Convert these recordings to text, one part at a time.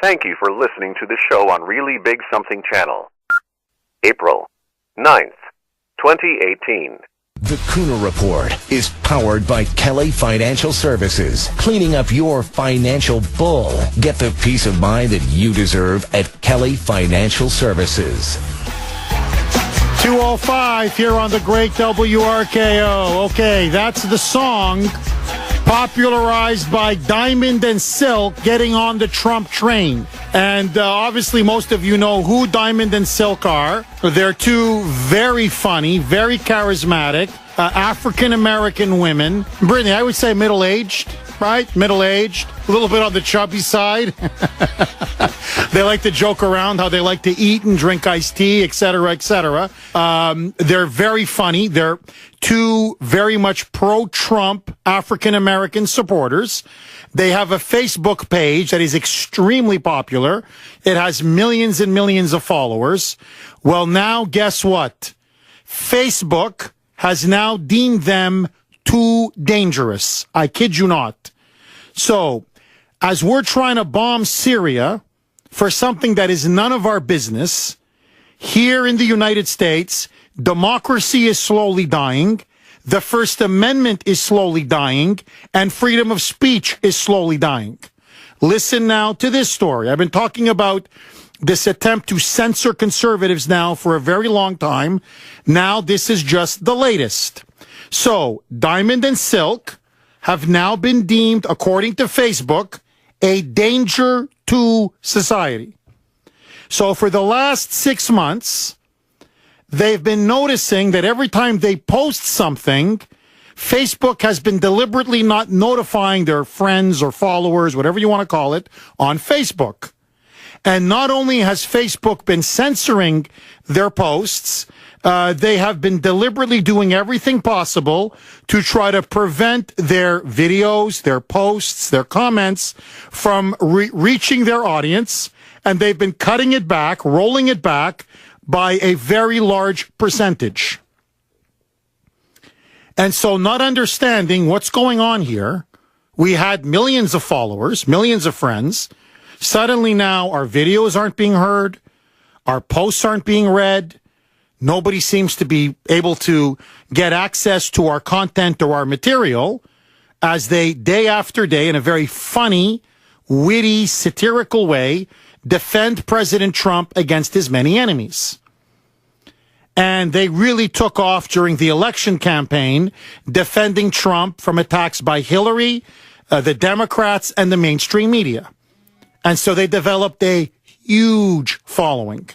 Thank you for listening to the show on Really Big Something Channel. April 9th, 2018. The Kuhner Report is powered by Kelly Financial Services, cleaning up your financial bull. Get the peace of mind that you deserve at Kelly Financial Services. 2:05 here on the great WRKO. Okay, that's the song popularized by Diamond and Silk, Getting on the Trump Train. And obviously most of you know who Diamond and Silk are. They're two very funny, very charismatic African-American women. Brittany, I would say middle-aged, right? Middle-aged, a little bit on the chubby side. They like to joke around how they like to eat and drink iced tea, et cetera, et cetera. They're very funny. They're two very much pro-Trump African-American supporters. They have a Facebook page that is extremely popular. It has millions and millions of followers. Well, now guess what? Facebook has now deemed them too dangerous. I kid you not. So, as we're trying to bomb Syria for something that is none of our business, here in the United States, democracy is slowly dying, the First Amendment is slowly dying, and freedom of speech is slowly dying. Listen now to this story. I've been talking about this attempt to censor conservatives now for a very long time. Now this is just the latest. So, Diamond and Silk have now been deemed, according to Facebook, a danger to society. So for the last 6 months, they've been noticing that every time they post something, Facebook has been deliberately not notifying their friends or followers, whatever you want to call it, on Facebook. And not only has Facebook been censoring their posts, they have been deliberately doing everything possible to try to prevent their videos, their posts, their comments from reaching their audience. And they've been cutting it back, rolling it back by a very large percentage. And so, not understanding what's going on here, we had millions of followers, millions of friends. Suddenly now our videos aren't being heard, our posts aren't being read, nobody seems to be able to get access to our content or our material as they, day after day, in a very funny, witty, satirical way, defend President Trump against his many enemies. And they really took off during the election campaign, defending Trump from attacks by Hillary, the Democrats, and the mainstream media. And so they developed a huge following.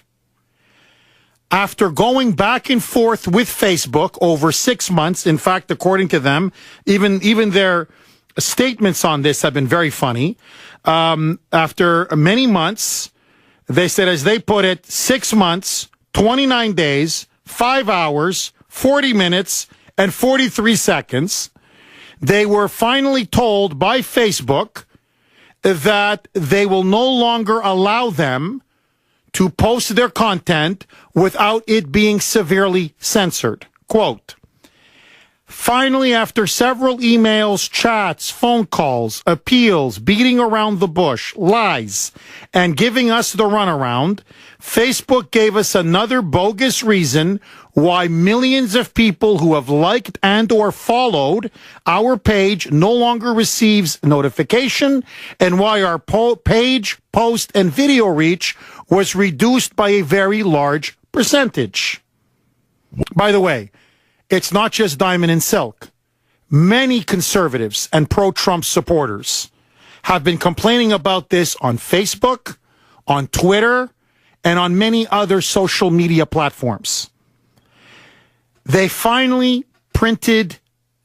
After going back and forth with Facebook over 6 months, in fact, according to them, even their statements on this have been very funny. After many months, they said, as they put it, 6 months, 29 days, 5 hours, 40 minutes, and 43 seconds, they were finally told by Facebook that they will no longer allow them to post their content without it being severely censored. Quote, finally, after several emails, chats, phone calls, appeals, beating around the bush, lies, and giving us the runaround, Facebook gave us another bogus reason why millions of people who have liked and or followed our page no longer receives notification, and why our page, post, and video reach was reduced by a very large percentage. By the way, it's not just Diamond and Silk. Many conservatives and pro-Trump supporters have been complaining about this on Facebook, on Twitter, and on many other social media platforms. They finally printed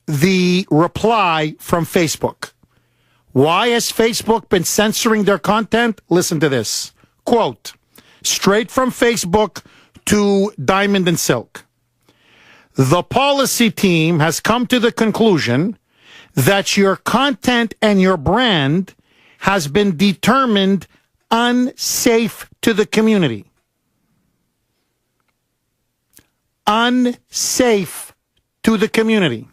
the reply from Facebook. Why has Facebook been censoring their content? Listen to this. Quote, straight from Facebook to Diamond and Silk. The policy team has come to the conclusion that your content and your brand has been determined unsafe to the community. Unsafe to the community.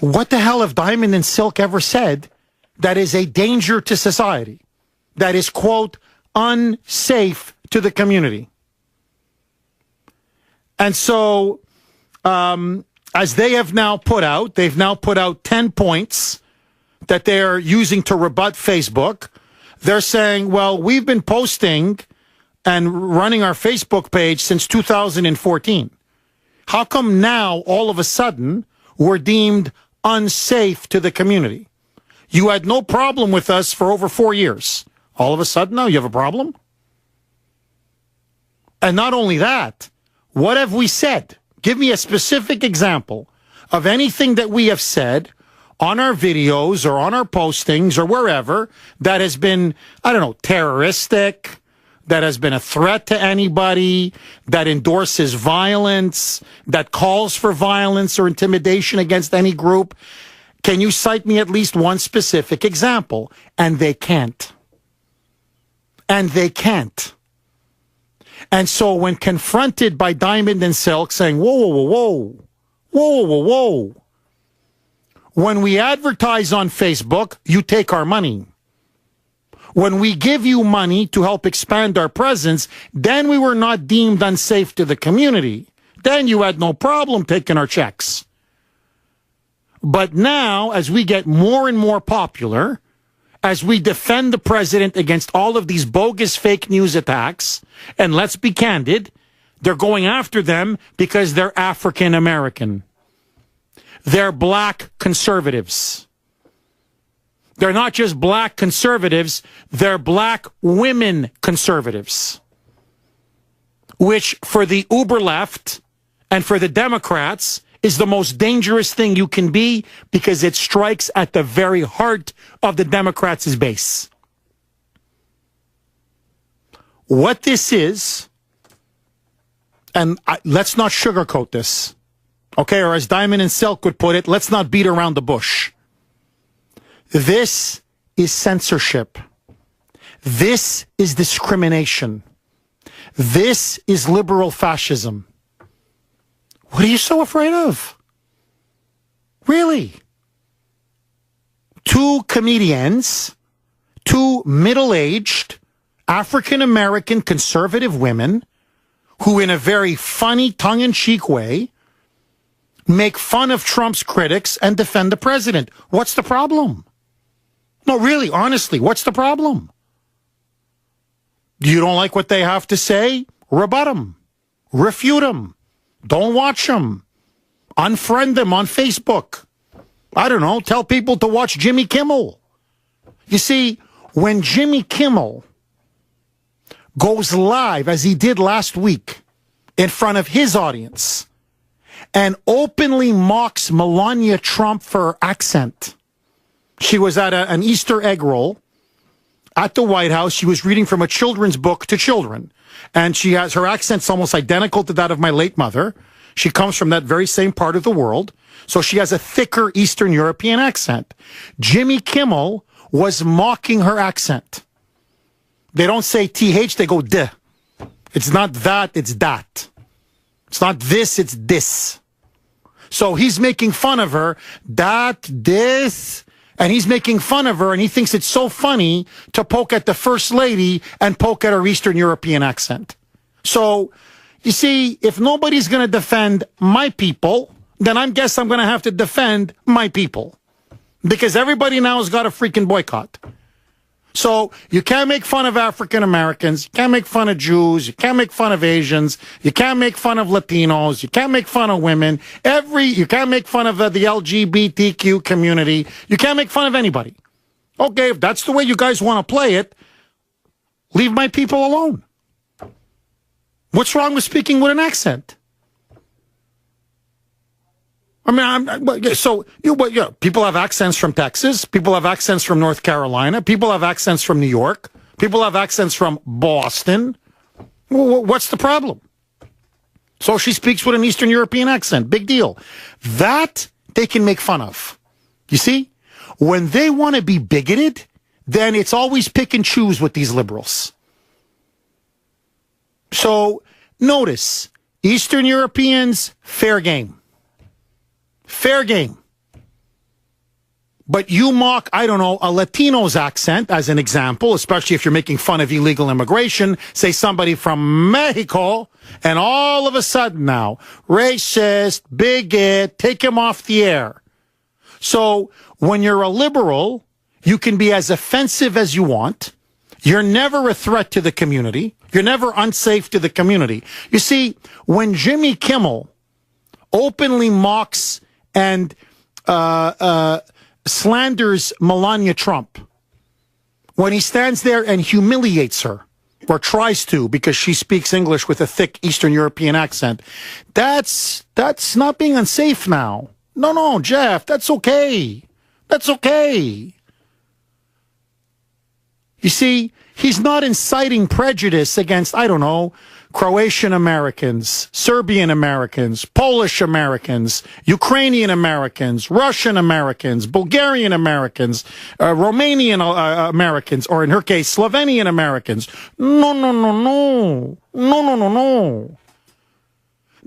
What the hell have Diamond and Silk ever said that is a danger to society, that is, quote, unsafe to the community. And so, as they have now put out, they've now put out 10 points that they're using to rebut Facebook. They're saying, well, we've been posting and running our Facebook page since 2014. How come now, all of a sudden, we're deemed unsafe to the community? You had no problem with us for over 4 years. All of a sudden now you have a problem? And not only that, what have we said? Give me a specific example of anything that we have said on our videos or on our postings or wherever that has been, I don't know, terroristic, that has been a threat to anybody, that endorses violence, that calls for violence or intimidation against any group. Can you cite me at least one specific example? And they can't. And they can't. And so when confronted by Diamond and Silk saying, whoa, whoa, whoa, whoa, whoa, whoa, when we advertise on Facebook, you take our money. When we give you money to help expand our presence, then we were not deemed unsafe to the community. Then you had no problem taking our checks. But now, as we get more and more popular, as we defend the president against all of these bogus fake news attacks, and let's be candid, they're going after them because they're African American. They're black conservatives. They're not just black conservatives, they're black women conservatives. Which, for the uber left and for the Democrats, is the most dangerous thing you can be because it strikes at the very heart of the Democrats' base. What this is, and let's not sugarcoat this, okay, or as Diamond and Silk would put it, let's not beat around the bush. This is censorship. This is discrimination. This is liberal fascism. What are you so afraid of? Really? Two comedians, two middle-aged African-American conservative women who, in a very funny, tongue-in-cheek way, make fun of Trump's critics and defend the president. What's the problem? No, really, honestly, what's the problem? You don't like what they have to say? Rebut them. Refute them. Don't watch them. Unfriend them on Facebook. I don't know, tell people to watch Jimmy Kimmel. You see, when Jimmy Kimmel goes live, as he did last week, in front of his audience, and openly mocks Melania Trump for her accent. She was at an Easter egg roll at the White House. She was reading from a children's book to children. And she has, her accent's almost identical to that of my late mother. She comes from that very same part of the world. So she has a thicker Eastern European accent. Jimmy Kimmel was mocking her accent. They don't say TH, they go D. It's not that, it's that. It's not this, it's this. So he's making fun of her, that, this, and he's making fun of her, and he thinks it's so funny to poke at the First Lady and poke at her Eastern European accent. So, you see, if nobody's going to defend my people, then I guess I'm going to have to defend my people. Because everybody now has got a freaking boycott. So, you can't make fun of African Americans, you can't make fun of Jews, you can't make fun of Asians, you can't make fun of Latinos, you can't make fun of women, you can't make fun of the LGBTQ community, you can't make fun of anybody. Okay, if that's the way you guys want to play it, leave my people alone. What's wrong with speaking with an accent? I mean, people have accents from Texas. People have accents from North Carolina. People have accents from New York. People have accents from Boston. What's the problem? So she speaks with an Eastern European accent. Big deal. That they can make fun of. You see? When they want to be bigoted, then it's always pick and choose with these liberals. So notice, Eastern Europeans, fair game. Fair game. But you mock, I don't know, a Latino's accent as an example, especially if you're making fun of illegal immigration, say somebody from Mexico, and all of a sudden now, racist, bigot, take him off the air. So when you're a liberal, you can be as offensive as you want. You're never a threat to the community. You're never unsafe to the community. You see, when Jimmy Kimmel openly mocks and slanders Melania Trump, when he stands there and humiliates her, or tries to, because she speaks English with a thick Eastern European accent, that's not being unsafe now. No, Jeff, that's okay. That's okay. You see, he's not inciting prejudice against, I don't know, Croatian Americans, Serbian Americans, Polish Americans, Ukrainian Americans, Russian Americans, Bulgarian Americans, Romanian Americans, or in her case, Slovenian Americans. No.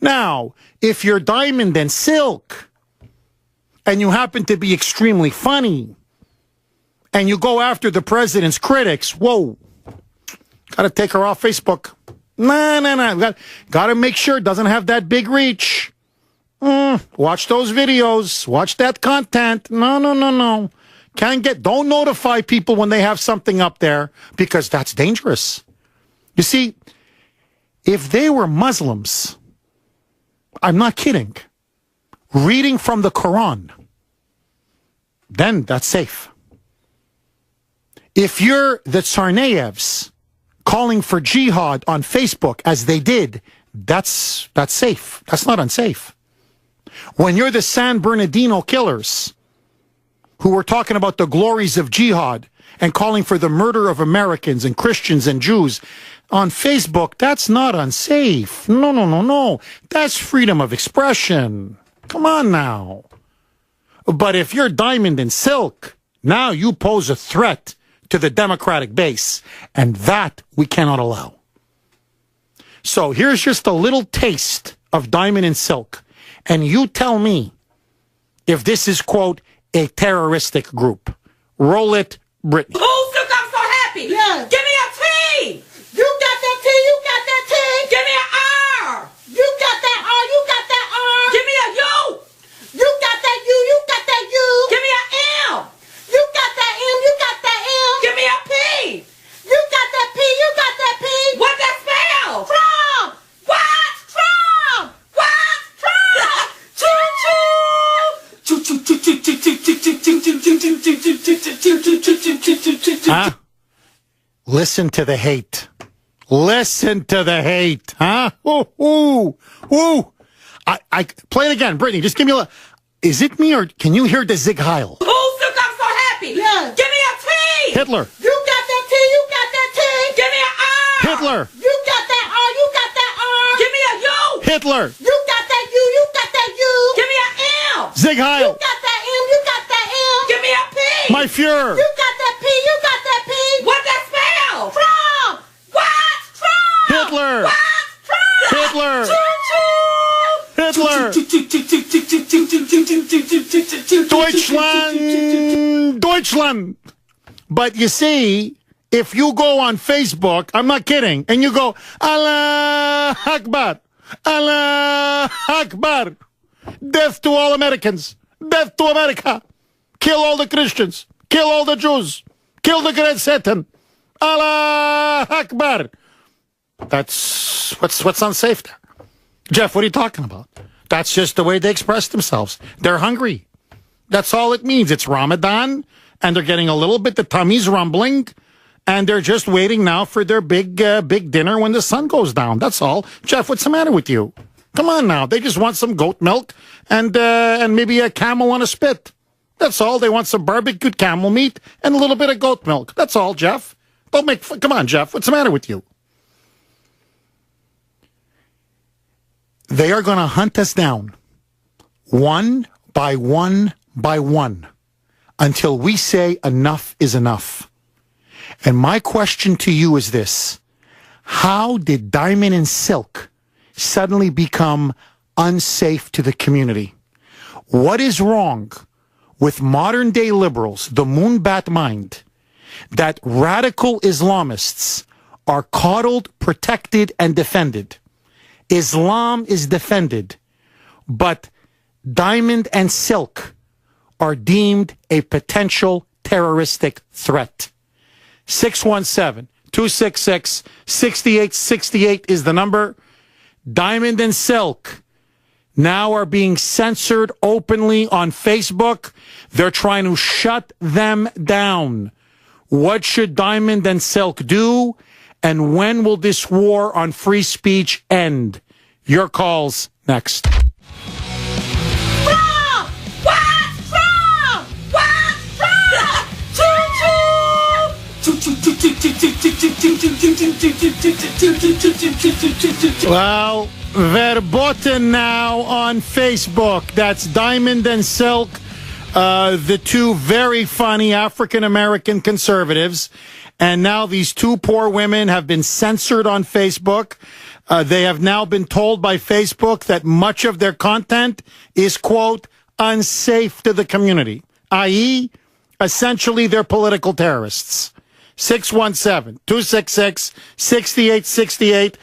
Now, if you're Diamond and Silk, and you happen to be extremely funny, and you go after the president's critics, whoa, gotta take her off Facebook. No. Gotta make sure it doesn't have that big reach. Watch those videos. Watch that content. No. Don't notify people when they have something up there, because that's dangerous. You see, if they were Muslims, I'm not kidding, reading from the Quran, then that's safe. If you're the Tsarnaevs calling for jihad on Facebook, as they did, that's safe. That's not unsafe. When you're the San Bernardino killers who were talking about the glories of jihad and calling for the murder of Americans and Christians and Jews on Facebook, that's not unsafe. No. That's freedom of expression. Come on now. But if you're Diamond and Silk, now you pose a threat to the Democratic base, and that we cannot allow. So here's just a little taste of Diamond and Silk, and you tell me if this is, quote, a terroristic group. Roll it, Brittany. Oh, Silk, I'm so happy. Yes. Give me a T. You got that T, you got that T. Give me an R. You got that R, you got that R. Give me a U. You got that U, you got that U. Give me an M. You got that M, you got that M. Give me a P. You got that P, you got that P. What that spell? Trump! What? Trump! What? Trump! Huh? Listen to the hate. Listen to the hate. Huh? Ooh. I play it again. Brittany, just give me a... Is it me, or can you hear the Zig Heil? Oh, Silk, I'm so happy. Yes. Give me a T. Hitler. You got that T, you got that T. Give me an R. Hitler. You got that R, you got that R. Give me a U. Hitler. You got that U, you got that U. Give me an M. Zig You Heil. got that M, you got that M. Give me a P. My Fuhrer. You got that P, you got that P. What that spell? Trump! What? Trump. Hitler. What? Trump. Hitler. Hitler. Deutschland. But you see, if you go on Facebook, I'm not kidding, and you go, Allah Akbar, Allah Akbar, death to all Americans, death to America, kill all the Christians, kill all the Jews, kill the great Satan, Allah Akbar. That's what's unsafe there. Jeff, what are you talking about? That's just the way they express themselves. They're hungry. That's all it means. It's Ramadan, and they're getting a little bit, the tummy's rumbling, and they're just waiting now for their big dinner when the sun goes down. That's all. Jeff, what's the matter with you? Come on now. They just want some goat milk and maybe a camel on a spit. That's all. They want some barbecued camel meat and a little bit of goat milk. That's all, Jeff. Don't make fun. Come on, Jeff. What's the matter with you? They are going to hunt us down one by one by one until we say enough is enough. And my question to you is this: how did Diamond and Silk suddenly become unsafe to the community? What is wrong with modern day liberals, the moonbat mind, that radical Islamists are coddled, protected, and defended. Islam is defended, but Diamond and Silk are deemed a potential terroristic threat. 617-266-6868 is the number. Diamond and Silk now are being censored openly on Facebook. They're trying to shut them down. What should Diamond and Silk do? And when will this war on free speech end? Your calls next. From! What's from? What's from? Well, verboten now on Facebook. That's Diamond and Silk, the two very funny African-American conservatives. And now these two poor women have been censored on Facebook. They have now been told by Facebook that much of their content is, quote, unsafe to the community, i.e., essentially they're political terrorists. 617-266-6868.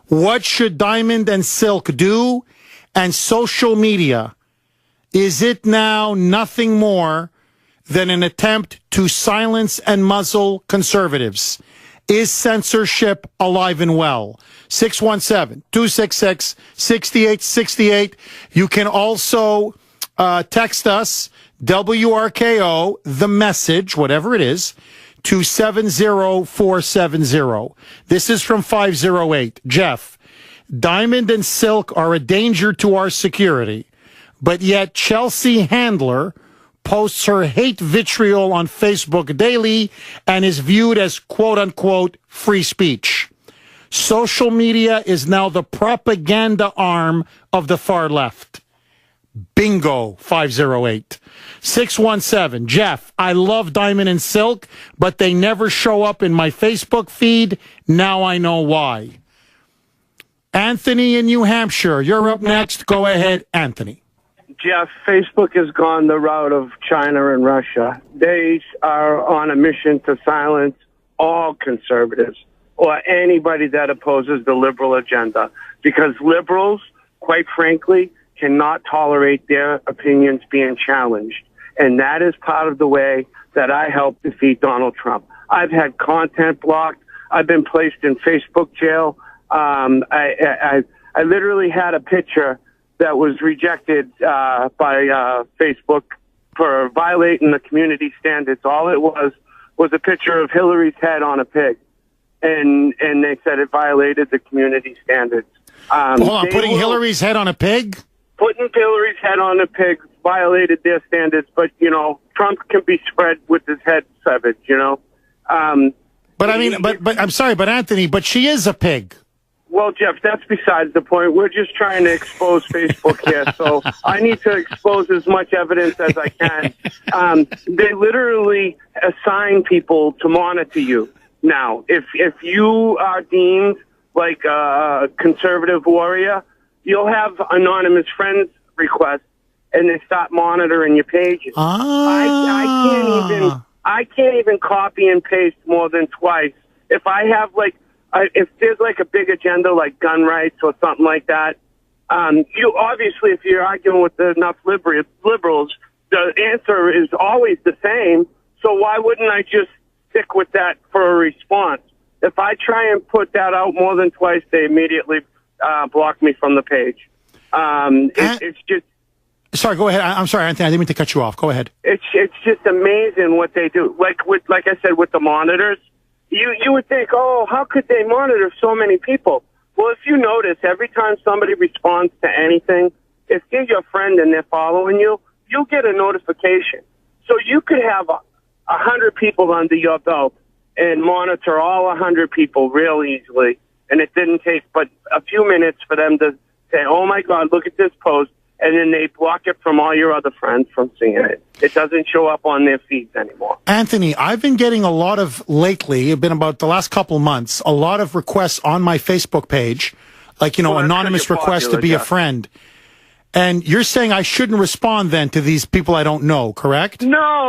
What should Diamond and Silk do? And social media, is it now nothing more than an attempt to silence and muzzle conservatives? Is censorship alive and well? 617-266-6868. You can also text us, WRKO, the message, whatever it is, to 70470. This is from 508. Jeff, Diamond and Silk are a danger to our security, but yet Chelsea Handler posts her hate vitriol on Facebook daily and is viewed as quote-unquote free speech. Social media is now the propaganda arm of the far left. Bingo, 508. 617, Jeff, I love Diamond and Silk, but they never show up in my Facebook feed. Now I know why. Anthony in New Hampshire, you're up next. Go ahead, Anthony. Jeff, Facebook has gone the route of China and Russia. They are on a mission to silence all conservatives or anybody that opposes the liberal agenda, because liberals, quite frankly, cannot tolerate their opinions being challenged. And that is part of the way that I helped defeat Donald Trump. I've had content blocked. I've been placed in Facebook jail. I literally had a picture that was rejected by Facebook for violating the community standards. All it was a picture of Hillary's head on a pig, and they said it violated the community standards. Hold on, putting Hillary's head on a pig? Putting Hillary's head on a pig violated their standards, but, you know, Trump can be spread with his head severed, you know. But I mean, but I'm sorry, but Anthony, but she is a pig. Well, Jeff, that's besides the point. We're just trying to expose Facebook here, so I need to expose as much evidence as I can. They literally assign people to monitor you now. If you are deemed like a conservative warrior, you'll have anonymous friends requests, and they start monitoring your pages. I can't even copy and paste more than twice. If I have if there's like a big agenda like gun rights or something like that, you obviously, if you're arguing with enough liberals, the answer is always the same. So why wouldn't I just stick with that for a response? If I try and put that out more than twice, they immediately block me from the page. It's just. Sorry, go ahead. I'm sorry, Anthony. I didn't mean to cut you off. Go ahead. It's just amazing what they do. Like I said, with the monitors. You would think, oh, how could they monitor so many people? Well, if you notice, every time somebody responds to anything, if they're your friend and they're following you, you'll get a notification. So you could have 100 people under your belt and monitor all 100 people real easily. And it didn't take but a few minutes for them to say, oh, my God, look at this post. And then they block it from all your other friends from seeing it. It doesn't show up on their feeds anymore. Anthony, I've been getting a lot of, lately, it's been about the last couple months, a lot of requests on my Facebook page, like, you know, anonymous requests to be a friend. And you're saying I shouldn't respond then to these people I don't know, correct? No.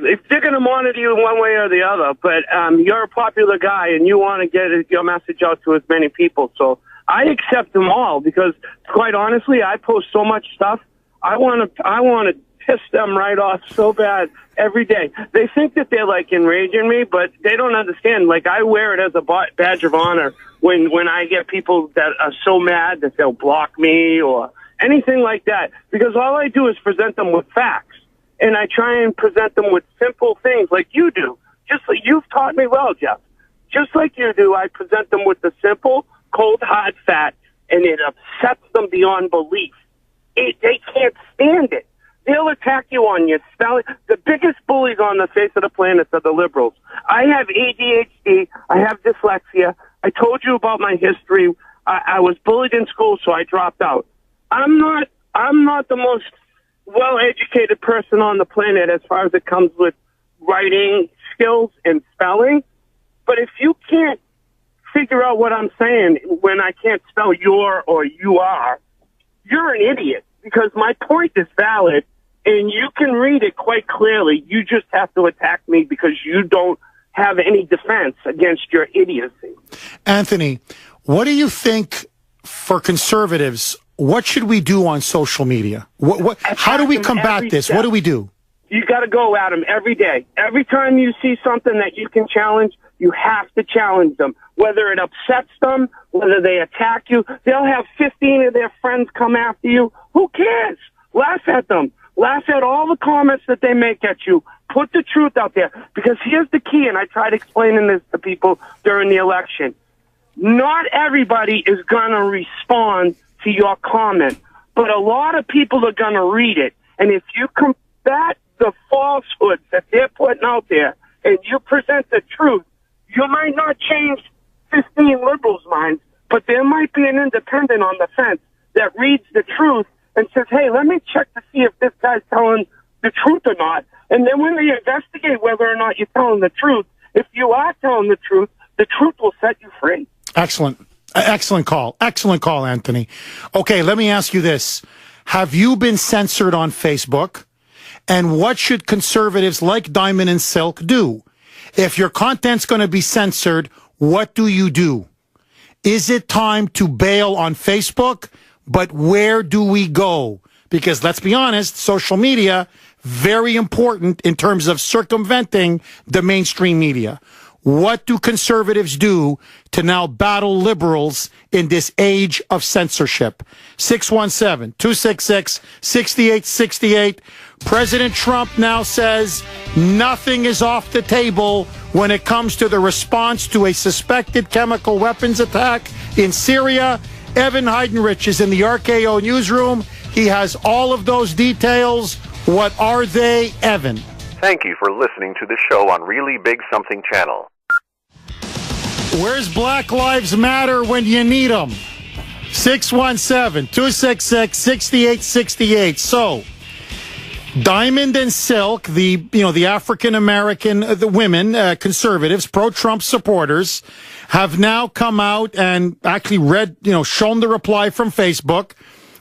If they're going to monitor you one way or the other, but you're a popular guy and you want to get your message out to as many people. So I accept them all because, quite honestly, I post so much stuff. I want to piss them right off so bad every day. They think that they're like enraging me, but they don't understand. Like, I wear it as a badge of honor when I get people that are so mad that they'll block me or anything like that, because all I do is present them with facts. And I try and present them with simple things like you do. Just like you've taught me well, Jeff. Just like you do, I present them with the simple, cold, hard facts, and it upsets them beyond belief. They can't stand it. They'll attack you on your spelling. The biggest bullies on the face of the planet are the liberals. I have ADHD. I have dyslexia. I told you about my history. I was bullied in school, so I dropped out. I'm not the most well-educated person on the planet as far as it comes with writing skills and spelling. But if you can't figure out what I'm saying when I can't spell your or you are, you're an idiot, because my point is valid and you can read it quite clearly. You just have to attack me because you don't have any defense against your idiocy. Anthony, what do you think for conservatives? What should we do on social media? How do we combat this? What do we do? You got to go at them every day. Every time you see something that you can challenge, you have to challenge them. Whether it upsets them, whether they attack you, they'll have 15 of their friends come after you. Who cares? Laugh at them. Laugh at all the comments that they make at you. Put the truth out there. Because here's the key, and I tried explaining this to people during the election. Not everybody is going to respond to your comment, but a lot of people are going to read it. And if you combat the falsehoods that they're putting out there and you present the truth, you might not change 15 liberals' minds, but there might be an independent on the fence that reads the truth and says, hey, let me check to see if this guy's telling the truth or not. And then when they investigate whether or not you're telling the truth, if you are telling the truth will set you free. Excellent. Excellent call. Excellent call, Anthony. Okay, let me ask you this. Have you been censored on Facebook? And what should conservatives like Diamond and Silk do? If your content's going to be censored, what do you do? Is it time to bail on Facebook? But where do we go? Because let's be honest, social media, very important in terms of circumventing the mainstream media. What do conservatives do to now battle liberals in this age of censorship? 617-266-6868. President Trump now says nothing is off the table when it comes to the response to a suspected chemical weapons attack in Syria. Evan Heidenrich is in the RKO newsroom. He has all of those details. What are they, Evan? Thank you for listening to the show on Really Big Something Channel. Where's Black Lives Matter when you need them? 617-266-6868. So, Diamond and Silk, the African American, the women, conservatives, pro-Trump supporters, have now come out and actually shown the reply from Facebook.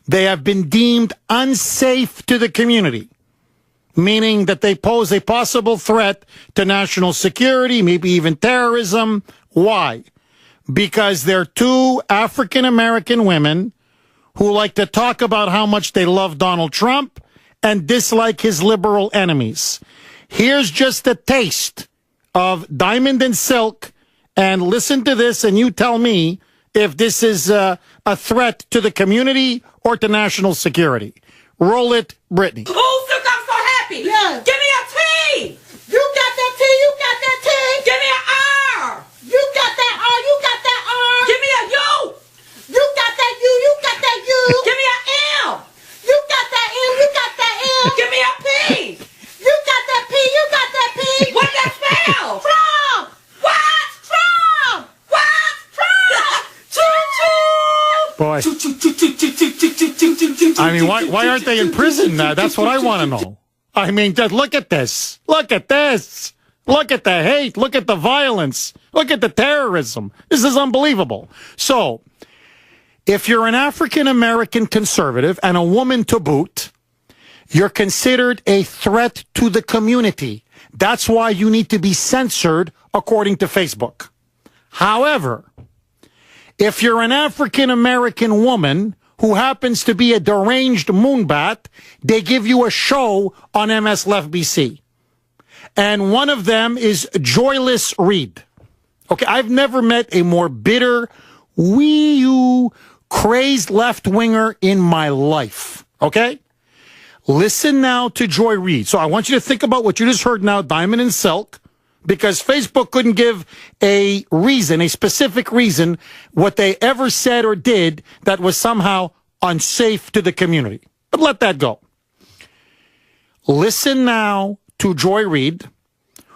They have been deemed unsafe to the community, meaning that they pose a possible threat to national security, maybe even terrorism. Why? Because they're two African American women who like to talk about how much they love Donald Trump and dislike his liberal enemies. Here's just a taste of Diamond and Silk, and listen to this and you tell me if this is a threat to the community or to national security. Roll it, Brittany. Oh, Silk, I'm so happy. Yes. Give me a T. You got that T, you got that T. Give me an R. You got that R, you got that R. Give me a U. You got that U, you got that U. Give me an M. You got that M, you got that M. Give me a P. You got that P, you got that P. What that spell? Trump! What? Trump! What? Trump! Choo-choo! Boy. I mean, why aren't they in prison now? That's what I want to know. I mean, just look at this. Look at this. Look at the hate. Look at the violence. Look at the terrorism. This is unbelievable. So, If you're an African-American conservative and a woman to boot, you're considered a threat to the community. That's why you need to be censored according to Facebook. However, if you're an African-American woman who happens to be a deranged moonbat, they give you a show on MS Left BC. And one of them is Joyless Reed. Okay, I've never met a more bitter, crazed left-winger in my life. Okay? Listen now to Joy Reid. So I want you to think about what you just heard now, Diamond and Silk, because Facebook couldn't give a reason, a specific reason, what they ever said or did that was somehow unsafe to the community. But let that go. Listen now to Joy Reid,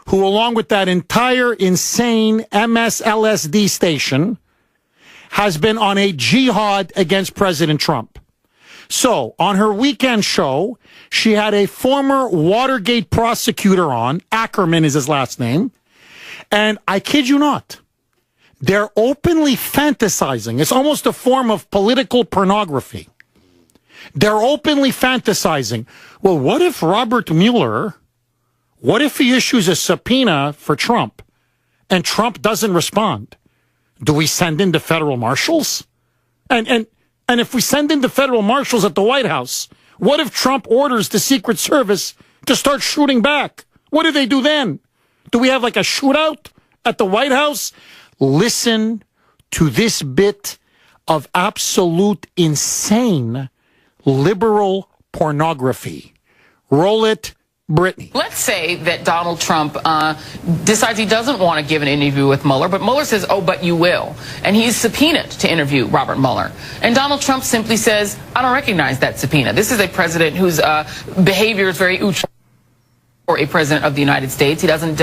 who along with that entire insane MSLSD station has been on a jihad against President Trump. So, on her weekend show, she had a former Watergate prosecutor on, Ackerman is his last name, and I kid you not, they're openly fantasizing. It's almost a form of political pornography. They're openly fantasizing. Well, what if Robert Mueller, what if he issues a subpoena for Trump and Trump doesn't respond? Do we send in the federal marshals? And if we send in the federal marshals at the White House, what if Trump orders the Secret Service to start shooting back? What do they do then? Do we have like a shootout at the White House? Listen to this bit of absolute insane liberal pornography. Roll it, Brittany. Let's say that Donald Trump decides he doesn't want to give an interview with Mueller, but Mueller says, oh, but you will. And he's subpoenaed to interview Robert Mueller. And Donald Trump simply says, I don't recognize that subpoena. This is a president whose behavior is very for a president of the United States. He doesn't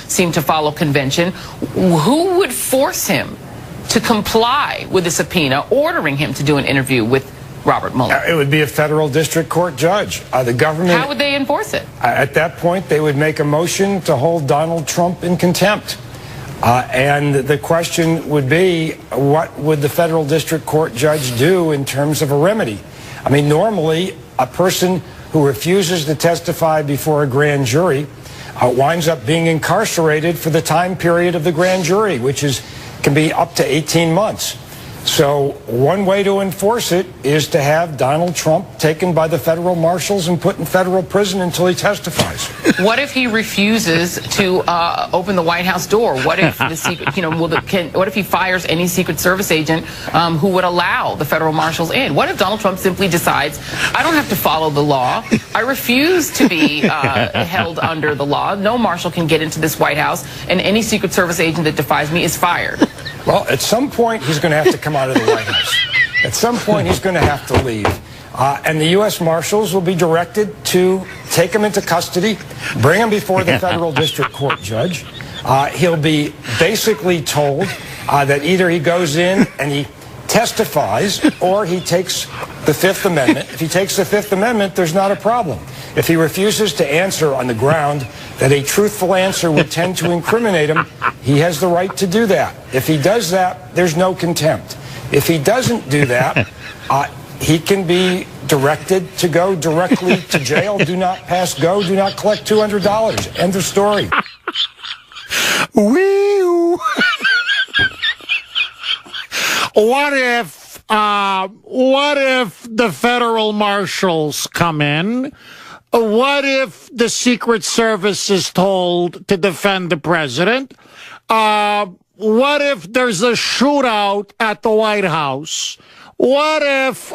seem to follow convention. Who would force him to comply with the subpoena, ordering him to do an interview with Robert Mueller? It would be a federal district court judge. The government... How would they enforce it? At that point, they would make a motion to hold Donald Trump in contempt. And the question would be, what would the federal district court judge do in terms of a remedy? I mean, normally, a person who refuses to testify before a grand jury winds up being incarcerated for the time period of the grand jury, which can be up to 18 months. So one way to enforce it is to have Donald Trump taken by the federal marshals and put in federal prison until he testifies. What if he refuses to open the White House door? What if the secret, what if he fires any Secret Service agent who would allow the federal marshals in? What if Donald Trump simply decides, I don't have to follow the law. I refuse to be held under the law. No marshal can get into this White House, and any Secret Service agent that defies me is fired. Well, at some point, he's going to have to come out of the White House. At some point, he's going to have to leave. And the U.S. Marshals will be directed to take him into custody, bring him before the federal district court judge. He'll be basically told that either he goes in and he testifies or he takes the Fifth Amendment. If he takes the Fifth Amendment, there's not a problem. If he refuses to answer on the ground that a truthful answer would tend to incriminate him, he has the right to do that. If he does that, there's no contempt. If he doesn't do that, he can be directed to go directly to jail. Do not pass go. Do not collect $200. End of story. Wee. What if the federal marshals come in? What if the Secret Service is told to defend the president? What if there's a shootout at the White House? What if,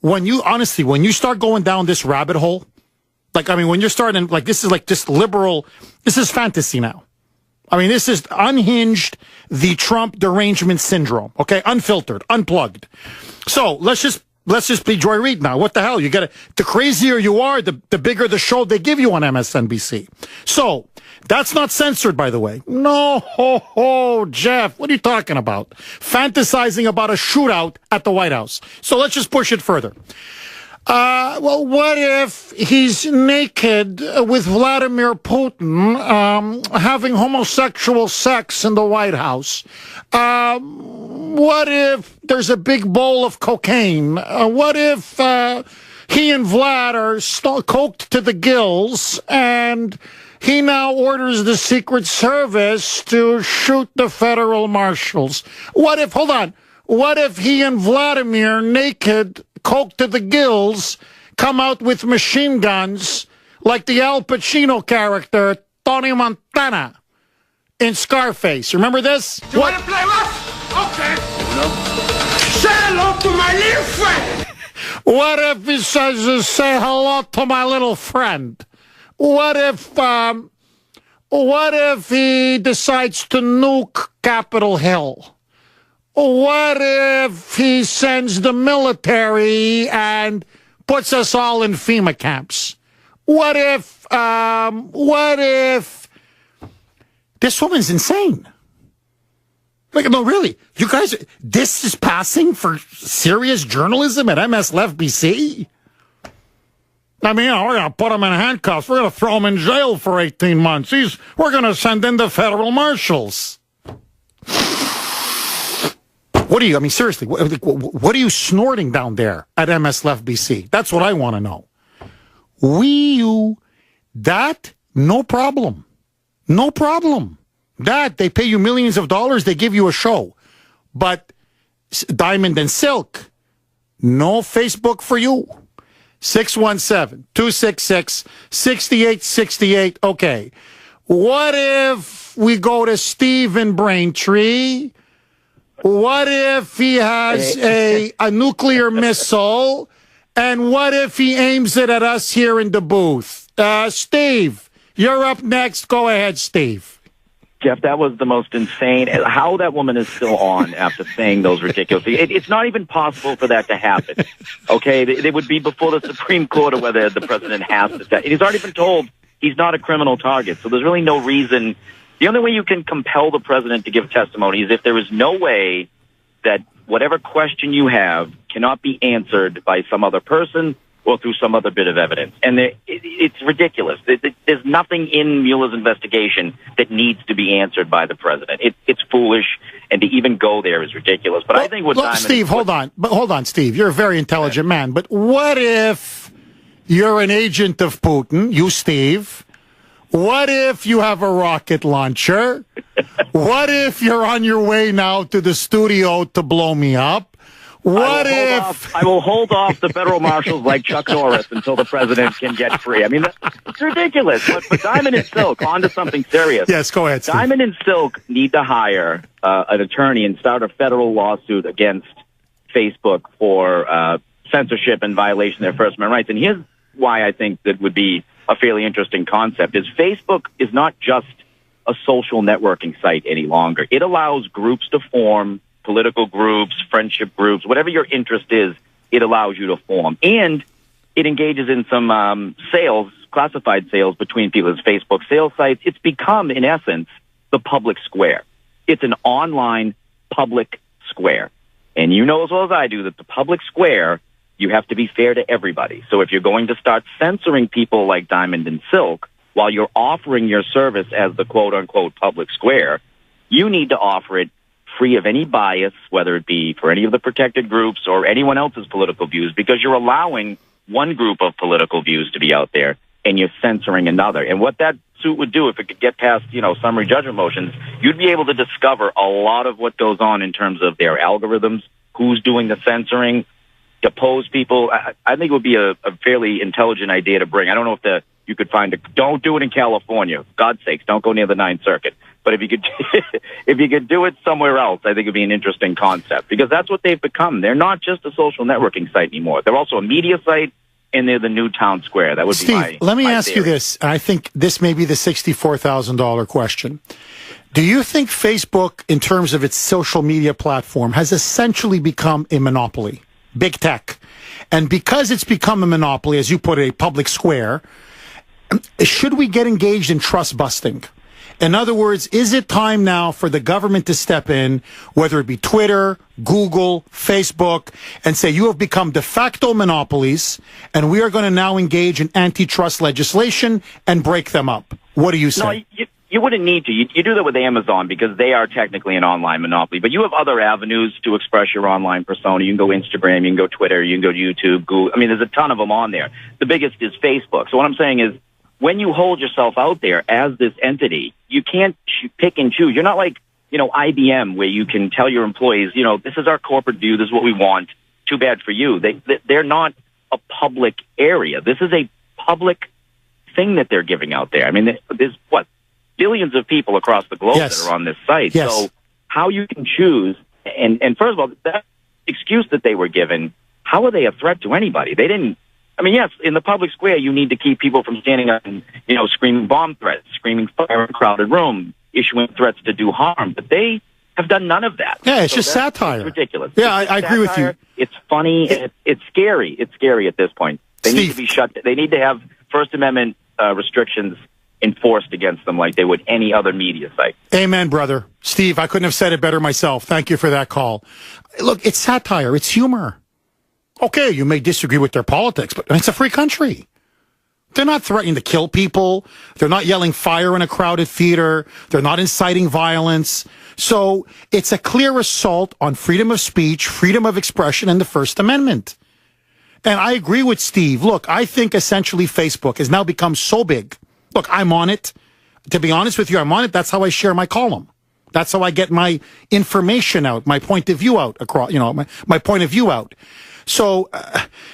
when you start going down this rabbit hole, when you're starting, this is just liberal, this is fantasy now. This is unhinged, the Trump derangement syndrome, okay? Unfiltered, unplugged. So let's just be Joy Reid now. What the hell? The crazier you are, the bigger the show they give you on MSNBC. So that's not censored, by the way. No, Jeff, what are you talking about? Fantasizing about a shootout at the White House. So let's just push it further. Well, what if he's naked with Vladimir Putin, having homosexual sex in the White House? What if there's a big bowl of cocaine? What if he and Vlad are coked to the gills, and he now orders the Secret Service to shoot the federal marshals? What if, hold on, what if he and Vladimir, naked, coked to the gills, come out with machine guns like the Al Pacino character, Tony Montana, in Scarface? Remember this? You want to play rough? Okay. Say hello to my little friend. What if he says, say hello to my little friend? What if he decides to nuke Capitol Hill? What if he sends the military and puts us all in FEMA camps? What if this woman's insane? Like, no, really, you guys, this is passing for serious journalism at MS Left BC? I mean, we're going to put him in handcuffs. We're going to throw him in jail for 18 months. We're going to send in the federal marshals. What are you, I mean, seriously, what are you snorting down there at MS Left BC? That's what I want to know. That, no problem. No problem. That, they pay you millions of dollars, they give you a show. But Diamond and Silk, no Facebook for you. 617-266-6868. Okay. What if we go to Steve in Braintree? What if he has a nuclear missile? And what if he aims it at us here in the booth? Steve, you're up next. Go ahead, Steve. Jeff, that was the most insane. How that woman is still on after saying those ridiculous things. It's not even possible for that to happen. Okay? They would be before the Supreme Court or whether the president has to. He's already been told he's not a criminal target, so there's really no reason. The only way you can compel the president to give testimony is if there is no way that whatever question you have cannot be answered by some other person or through some other bit of evidence. And it's ridiculous. There's nothing in Mueller's investigation that needs to be answered by the president. It's foolish, and to even go there is ridiculous. But I think what Diamond... Steve, hold on, Steve. You're a very intelligent man. But what if you're an agent of Putin, you, Steve? What if you have a rocket launcher? What if you're on your way now to the studio to blow me up? What if... I will hold off the federal marshals like Chuck Norris until the president can get free. I mean, it's ridiculous. But Diamond and Silk, on to something serious. Yes, go ahead, Steve. Diamond and Silk need to hire an attorney and start a federal lawsuit against Facebook for censorship and violation of their First Amendment rights. And here's why I think that would be a fairly interesting concept, is Facebook is not just a social networking site any longer. It allows groups to form, political groups, friendship groups, whatever your interest is, it allows you to form. And it engages in some sales, classified sales between people. As Facebook sales sites, it's become, in essence, the public square. It's an online public square. And you know as well as I do that the public square, you have to be fair to everybody. So if you're going to start censoring people like Diamond and Silk while you're offering your service as the quote-unquote public square, you need to offer it free of any bias, whether it be for any of the protected groups or anyone else's political views, because you're allowing one group of political views to be out there and you're censoring another. And what that suit would do, if it could get past, summary judgment motions, you'd be able to discover a lot of what goes on in terms of their algorithms, who's doing the censoring, depose people. I think it would be a fairly intelligent idea to bring. I don't know if you could don't do it in California. For God's sakes, don't go near the Ninth Circuit. But if you could do it somewhere else, I think it'd be an interesting concept, because that's what they've become. They're not just a social networking site anymore. They're also a media site, and they're the new town square. That would be my Steve, let me ask theory. you this. I think this may be the $64,000 question. Do you think Facebook, in terms of its social media platform, has essentially become a monopoly? Big tech. And because it's become a monopoly, as you put it, a public square, should we get engaged in trust busting? In other words, is it time now for the government to step in, whether it be Twitter, Google, Facebook, and say you have become de facto monopolies, and we are going to now engage in antitrust legislation and break them up? What do you say? you wouldn't need to. You do that with Amazon because they are technically an online monopoly. But you have other avenues to express your online persona. You can go Instagram, you can go Twitter, you can go YouTube, Google. I mean, there's a ton of them on there. The biggest is Facebook. So what I'm saying is, when you hold yourself out there as this entity, you can't pick and choose. You're not like, IBM, where you can tell your employees, this is our corporate view, this is what we want. Too bad for you. They're not a public area. This is a public thing that they're giving out there. I mean, there's billions of people across the globe that are on this site. Yes. So how you can choose, and first of all, that excuse that they were given, how are they a threat to anybody? They didn't. I mean, yes, in the public square, you need to keep people from standing up and, screaming bomb threats, screaming fire in a crowded room, issuing threats to do harm. But they have done none of that. Yeah, it's just satire. It's ridiculous. Yeah, I agree with you. It's funny. It's scary. It's scary at this point. They need to be shut. They need to have First Amendment restrictions enforced against them like they would any other media site. Amen, brother. Steve, I couldn't have said it better myself. Thank you for that call. Look, it's satire. It's humor. Okay, you may disagree with their politics, but it's a free country. They're not threatening to kill people. They're not yelling fire in a crowded theater. They're not inciting violence. So it's a clear assault on freedom of speech, freedom of expression, and the First Amendment. And I agree with Steve. Look, I think essentially Facebook has now become so big. Look, I'm on it. To be honest with you, I'm on it. That's how I share my column. That's how I get my information out, my point of view out across, my point of view out. So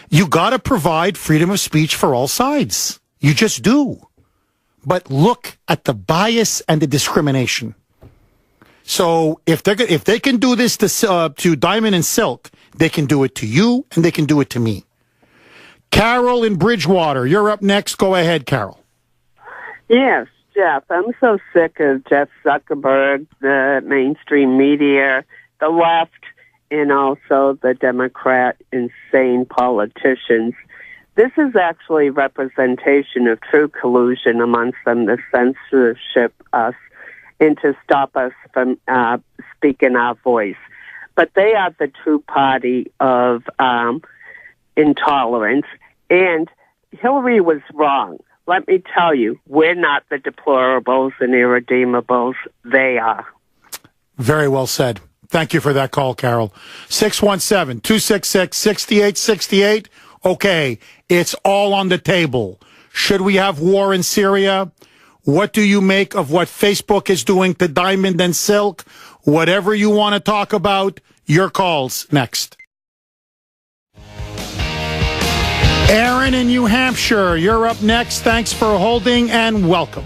you got to provide freedom of speech for all sides. You just do. But look at the bias and the discrimination. So if they can do this to Diamond and Silk, they can do it to you and they can do it to me. Carol in Bridgewater, you're up next. Go ahead, Carol. Yes, Jeff. I'm so sick of Jeff Zuckerberg, the mainstream media, the left, and also the Democrat insane politicians. This is actually representation of true collusion amongst them to censorship us and to stop us from speaking our voice. But they are the true party of intolerance. And Hillary was wrong. Let me tell you, we're not the deplorables and irredeemables. They are. Very well said. Thank you for that call, Carol. 617-266-6868. Okay, it's all on the table. Should we have war in Syria? What do you make of what Facebook is doing to Diamond and Silk? Whatever you want to talk about, your calls next. Aaron in New Hampshire, you're up next. Thanks for holding and welcome.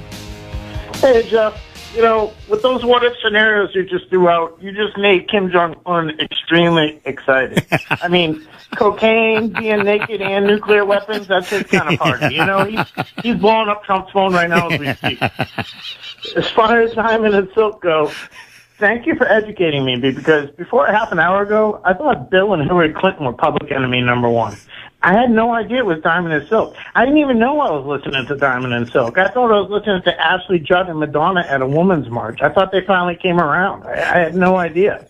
Hey, Jeff. With those what-if scenarios you just threw out, you just made Kim Jong-un extremely excited. I mean, cocaine, being naked, and nuclear weapons, that's his kind of party. He's blowing up Trump's phone right now as we speak. As far as Diamond and Silk go, thank you for educating me, because before half an hour ago, I thought Bill and Hillary Clinton were public enemy number one. I had no idea it was Diamond and Silk. I didn't even know I was listening to Diamond and Silk. I thought I was listening to Ashley Judd and Madonna at a woman's march. I thought they finally came around. I had no idea.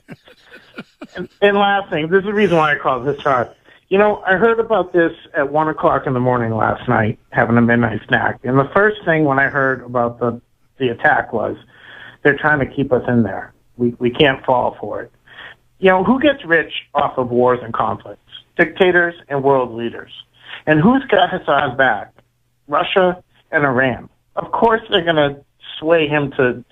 And last thing, this is the reason why I called this chart. I heard about this at 1 o'clock in the morning last night, having a midnight snack. And the first thing when I heard about the attack was, they're trying to keep us in there. We can't fall for it. Who gets rich off of wars and conflicts? Dictators and world leaders. And who's got Hassan's back? Russia and Iran. Of course they're going to sway him to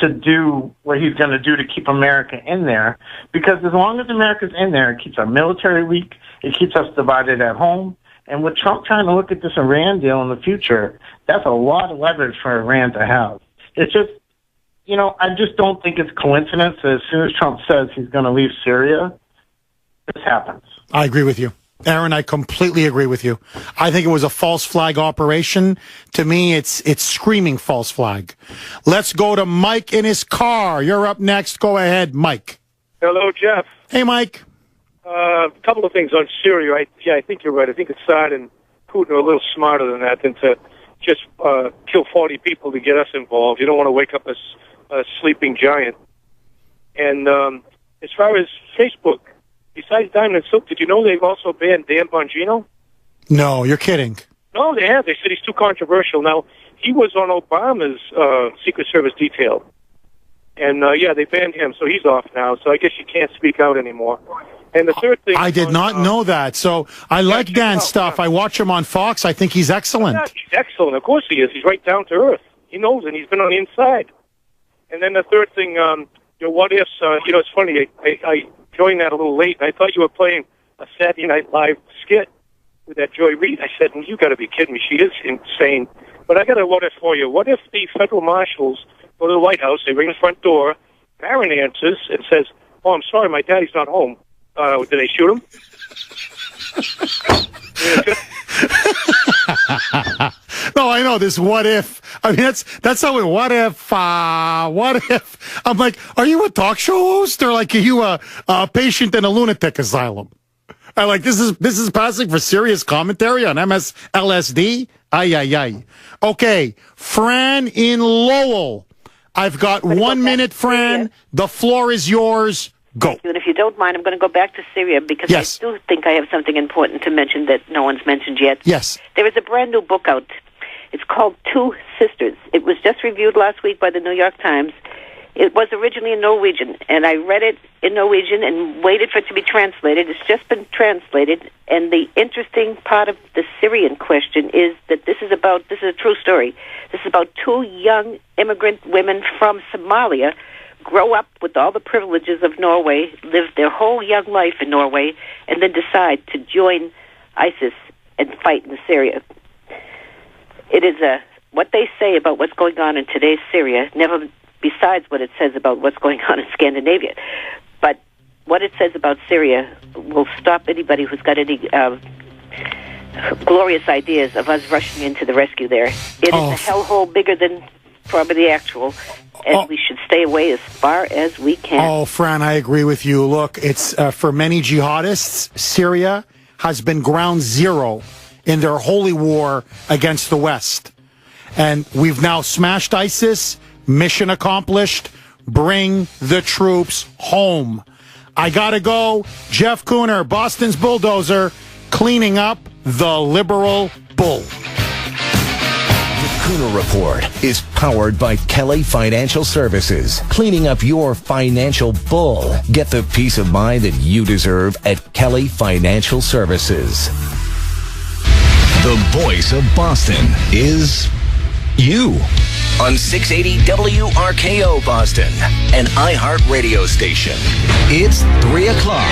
do what he's going to do to keep America in there, because as long as America's in there, it keeps our military weak, it keeps us divided at home, and with Trump trying to look at this Iran deal in the future, that's a lot of leverage for Iran to have. It's just, I just don't think it's coincidence that as soon as Trump says he's going to leave Syria, this happens. I agree with you. Aaron, I completely agree with you. I think it was a false flag operation. To me, it's screaming false flag. Let's go to Mike in his car. You're up next. Go ahead, Mike. Hello, Jeff. Hey, Mike. A couple of things on Syria. I think you're right. I think Assad and Putin are a little smarter than that, than to just kill 40 people to get us involved. You don't want to wake up a sleeping giant. And as far as Facebook, besides Diamond and Silk, did you know they've also banned Dan Bongino? No, you're kidding. No, they have. They said he's too controversial. Now, he was on Obama's Secret Service detail. And, they banned him, so he's off now. So I guess you can't speak out anymore. And the third thing... I did not know that. So I like Dan's stuff. I watch him on Fox. I think he's excellent. Yeah, he's excellent. Of course he is. He's right down to earth. He knows it. He's been on the inside. And then the third thing, what ifs, it's funny. I joined that a little late, and I thought you were playing a Saturday Night Live skit with that Joy Reid. I said, you got to be kidding me. She is insane. But I got a what if for you. What if the federal marshals go to the White House, they ring the front door, Barron answers and says, "Oh, I'm sorry, my daddy's not home." Did they shoot him? No, I know this. What if? I mean, that's how it. What if? What if? I'm like, are you a talk show host or like are you a patient in a lunatic asylum? I like this is passing for serious commentary on LSD. Ay. Okay, Fran in Lowell. I've got 1 minute, Fran. The floor is yours. Go. And if you don't mind, I'm going to go back to Syria because I do think I have something important to mention that no one's mentioned yet. Yes. There is a brand new book out. It's called Two Sisters. It was just reviewed last week by the New York Times. It was originally in Norwegian, and I read it in Norwegian and waited for it to be translated. It's just been translated, and the interesting part of the Syrian question is that this is a true story. This is about two young immigrant women from Somalia, grow up with all the privileges of Norway, live their whole young life in Norway, and then decide to join ISIS and fight in Syria. It is what they say about what's going on in today's Syria, never besides what it says about what's going on in Scandinavia. But what it says about Syria will stop anybody who's got any glorious ideas of us rushing into the rescue there. It is a hellhole bigger than probably the actual, and we should stay away as far as we can. Oh, Fran, I agree with you. Look, it's for many jihadists, Syria has been ground zero in their holy war against the West. And we've now smashed ISIS. Mission accomplished. Bring the troops home. I gotta go. Jeff Kuhner, Boston's bulldozer, cleaning up the liberal bull. The Kuhner Report is powered by Kelly Financial Services. Cleaning up your financial bull. Get the peace of mind that you deserve at Kelly Financial Services. The voice of Boston is you. On 680 WRKO Boston, an iHeart radio station. It's 3 o'clock.